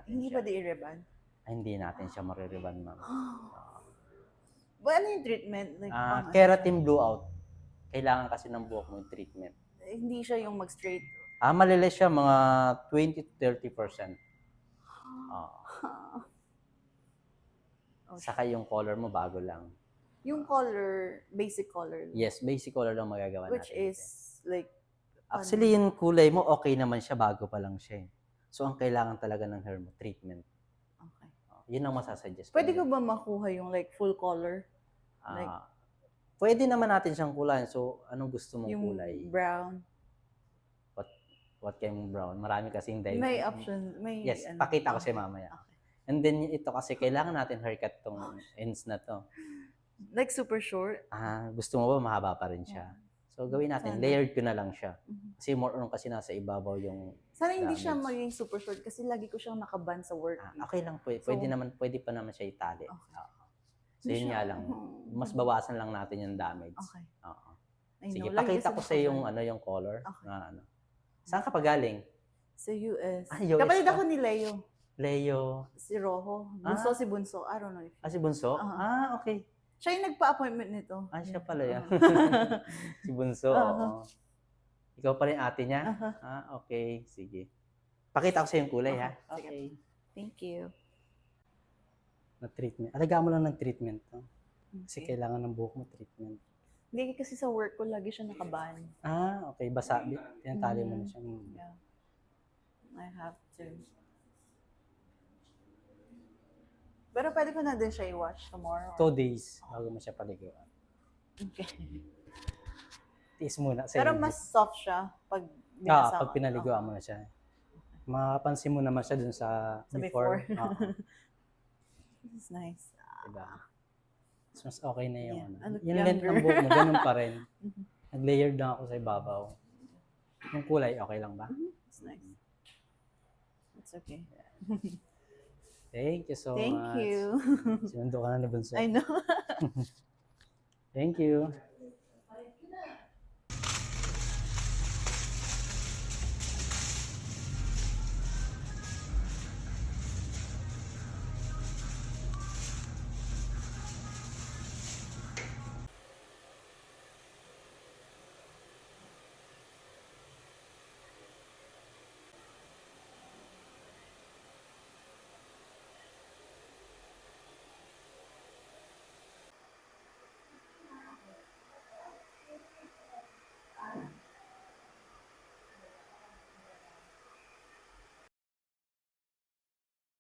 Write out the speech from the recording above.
natin Hindi siya. ba di-reban? Ay, hindi natin siya maririban, ma'am. Ba, ano yung treatment? Like, pang ano Keratin blue out. Kailangan kasi ng buhok mo yung treatment. hindi siya yung mag-straight. Malilis siya, mga 20 to 30%. Saka yung color mo, bago lang. Yung color, basic color lang. Yes, basic color lang magagawa Which natin. is, like, Actually, yung kulay mo, okay naman siya, bago pa lang siya. So, ang kailangan talaga ng hair mo, treatment. okay. Yun ang masasuggest ko. Pwede ko ba makuha yung like full color? Like, pwede naman natin siyang kulayan. So, anong gusto mong yung kulay? brown. What kind of brown? Marami kasing dye. May option. May, Yes, pakita ko sa'yo mamaya. Okay. And then, ito kasi, kailangan natin haircut tong ends na to. Like super short? Gusto mo ba mahaba pa rin siya? So, gawin natin. Layered ko na lang siya. Kasi more on kasi nasa ibabaw yung sana hindi siya maging super short kasi lagi ko siyang nakaban sa work. Okay lang po. Pwede pa naman siya itali. Okay. So, yun nga lang. Mas bawasan lang natin yung damage. Okay. Sige, pakita ko sa yung color. Okay. Saan ka pa galing? Sa US. US Kapatid pa. ako ni Leo. Leo. Si Rojo. Bunso si Bunso. I don't know if... Si Bunso? Okay. Siya yung nagpa-appointment nito. Siya pala yan. Si Bunso. Ikaw pa rin ate niya? Okay. Sige. Pakita ko sa yung kulay, ha? Okay. Thank you. Na treatment. Alagaan mo lang ng treatment. Kasi kailangan ng buhok mo treatment. Hindi kasi sa work ko lagi siya nakaban. Okay. Basa. Tinatali mo na siya. Yeah. I have to. Pero pwede ko na din siya i-wash tomorrow. 2 days bago mo siya paliguan. Okay. Tiis muna. Pero mas soft siya pag binasa. Pag pinaliguan mo na siya. Mapapansin mo naman siya dun sa before. This is nice. Diba? Mas okay na yung Yung length ng buhok mo, ganun pa rin. Nag-layered lang ako sa ibabaw. Yung kulay, okay lang ba? It's nice. It's okay. Thank you so much. Thank you. Sinundo ka na ni Bunso. I know. Thank you.